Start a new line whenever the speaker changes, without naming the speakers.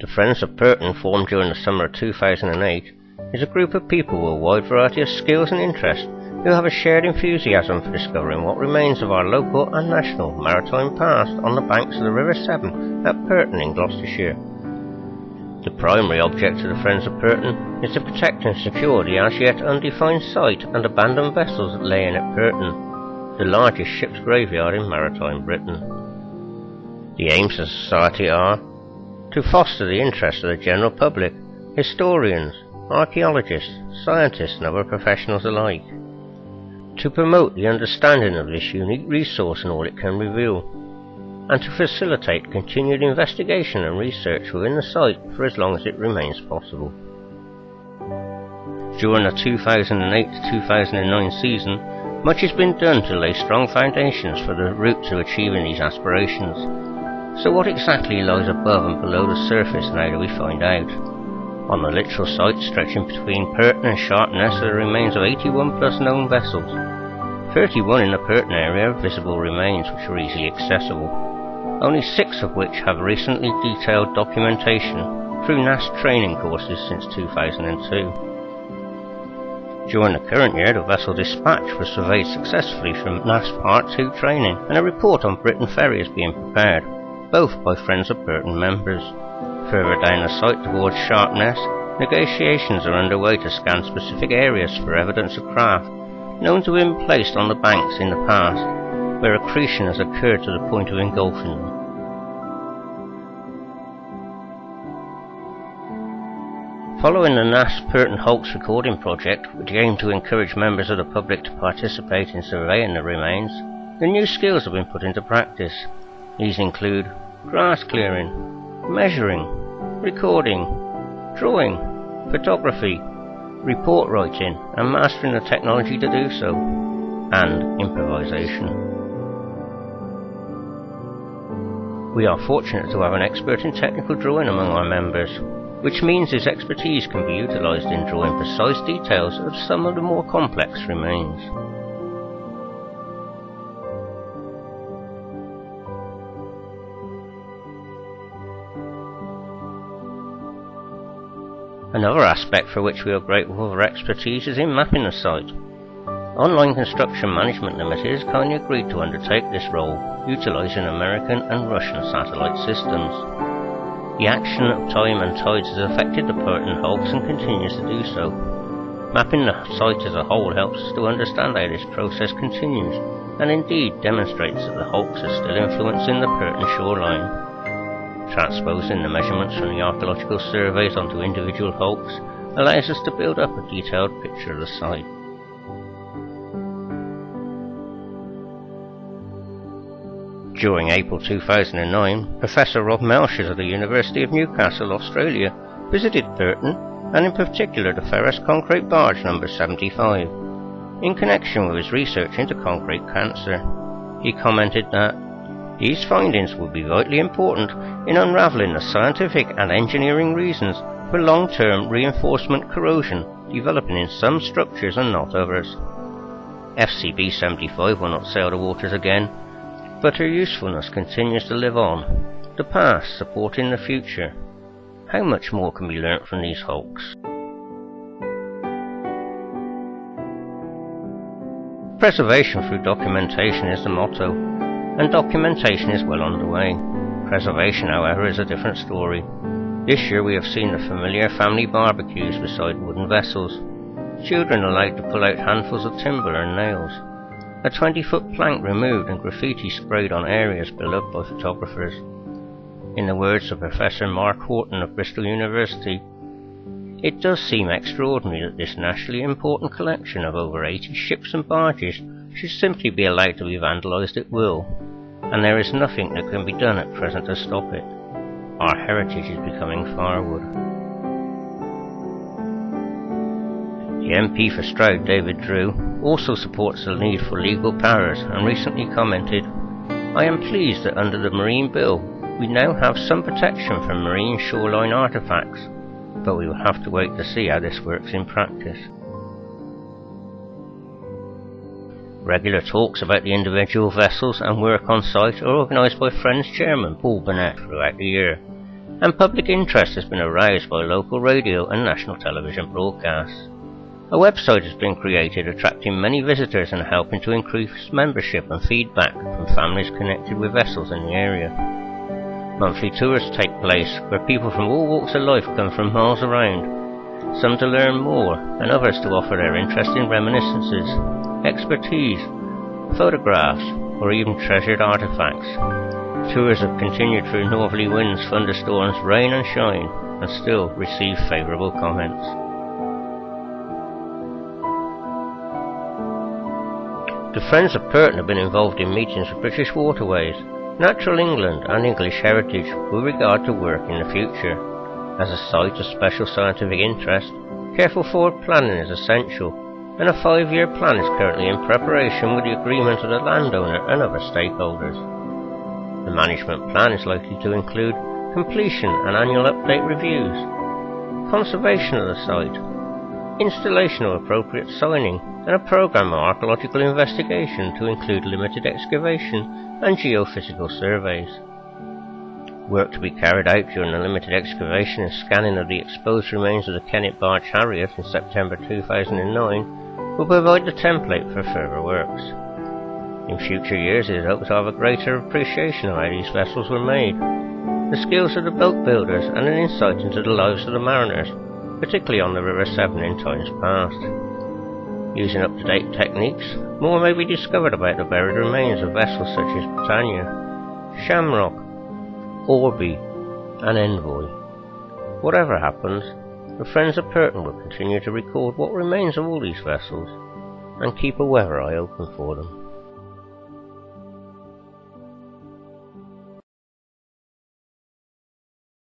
The Friends of Purton, formed during the summer of 2008, is a group of people with a wide variety of skills and interests who have a shared enthusiasm for discovering what remains of our local and national maritime past on the banks of the River Severn at Purton in Gloucestershire. The primary object of the Friends of Purton is to protect and secure the as yet undefined site and abandoned vessels that lay in at Purton, the largest ship's graveyard in maritime Britain. The aims of the Society are to foster the interest of the general public, historians, archaeologists, scientists and other professionals alike, to promote the understanding of this unique resource and all it can reveal, and to facilitate continued investigation and research within the site for as long as it remains possible. During the 2008-2009 season, much has been done to lay strong foundations for the route to achieving these aspirations. So what exactly lies above and below the surface, and how do we find out? On the literal site stretching between Purton and Sharpness are the remains of 81 plus known vessels. 31 in the Purton area are visible remains which are easily accessible, only 6 of which have recently detailed documentation through NASA training courses since 2002. During the current year, the vessel Dispatch was surveyed successfully from NASA Part 2 training, and a report on Britain Ferry is being prepared, both by Friends of Purton members. Further down the site towards Sharpness, negotiations are underway to scan specific areas for evidence of craft known to have been placed on the banks in the past, where accretion has occurred to the point of engulfing them. Following the NASA Purton Hulks recording project, which aimed to encourage members of the public to participate in surveying the remains, the new skills have been put into practice. These include grass clearing, measuring, recording, drawing, photography, report writing and mastering the technology to do so, and improvisation. We are fortunate to have an expert in technical drawing among our members, which means his expertise can be utilised in drawing precise details of some of the more complex remains. Another aspect for which we are grateful for our expertise is in mapping the site. Online Construction Management Limited has kindly agreed to undertake this role, utilising American and Russian satellite systems. The action of time and tides has affected the Purton Hulks and continues to do so. Mapping the site as a whole helps us to understand how this process continues, and indeed demonstrates that the Hulks are still influencing the Purton shoreline. Transposing the measurements from the archaeological surveys onto individual hulks allows us to build up a detailed picture of the site. During April 2009, Professor Rob Melchers of the University of Newcastle, Australia, visited Purton, and in particular the ferrous concrete barge number 75, in connection with his research into concrete cancer. He commented that these findings will be vitally important in unravelling the scientific and engineering reasons for long-term reinforcement corrosion developing in some structures and not others. FCB-75 will not sail the waters again, but her usefulness continues to live on, the past supporting the future. How much more can be learnt from these hulks? Preservation through documentation is the motto, and documentation is well underway. Preservation, however, is a different story. This year we have seen the familiar family barbecues beside wooden vessels, children allowed to pull out handfuls of timber and nails, a 20-foot plank removed and graffiti sprayed on areas beloved by photographers. In the words of Professor Mark Horton of Bristol University, it does seem extraordinary that this nationally important collection of over 80 ships and barges should simply be allowed to be vandalised at will, and there is nothing that can be done at present to stop it. Our heritage is becoming firewood. The MP for Stroud, David Drew, also supports the need for legal powers and recently commented, "I am pleased that under the Marine Bill we now have some protection from marine shoreline artefacts, but we will have to wait to see how this works in practice." Regular talks about the individual vessels and work on site are organised by Friends Chairman Paul Burnett throughout the year. and public interest has been aroused by local radio and national television broadcasts. A website has been created attracting many visitors and helping to increase membership and feedback from families connected with vessels in the area. Monthly tours take place where people from all walks of life come from miles around, some to learn more and others to offer their interesting reminiscences, expertise, photographs or even treasured artifacts. Tours have continued through northerly winds, thunderstorms, rain and shine and still receive favourable comments. The Friends of Purton have been involved in meetings with British Waterways, Natural England and English Heritage with regard to work in the future. As a site of special scientific interest, careful forward planning is essential, and a 5-year plan is currently in preparation with the agreement of the landowner and other stakeholders. The management plan is likely to include completion and annual update reviews, conservation of the site, installation of appropriate signing, and a programme of archaeological investigation to include limited excavation and geophysical surveys. Work to be carried out during the limited excavation and scanning of the exposed remains of the Kennet barge Harriet in September 2009 will provide the template for further works. In future years it is hoped to have a greater appreciation of how these vessels were made, the skills of the boat builders and an insight into the lives of the mariners, particularly on the River Severn in times past. Using up-to-date techniques, more may be discovered about the buried remains of vessels such as Britannia, Shamrock, Orby and Envoy. Whatever happens, the Friends of Purton will continue to record what remains of all these vessels and keep a weather eye open for them.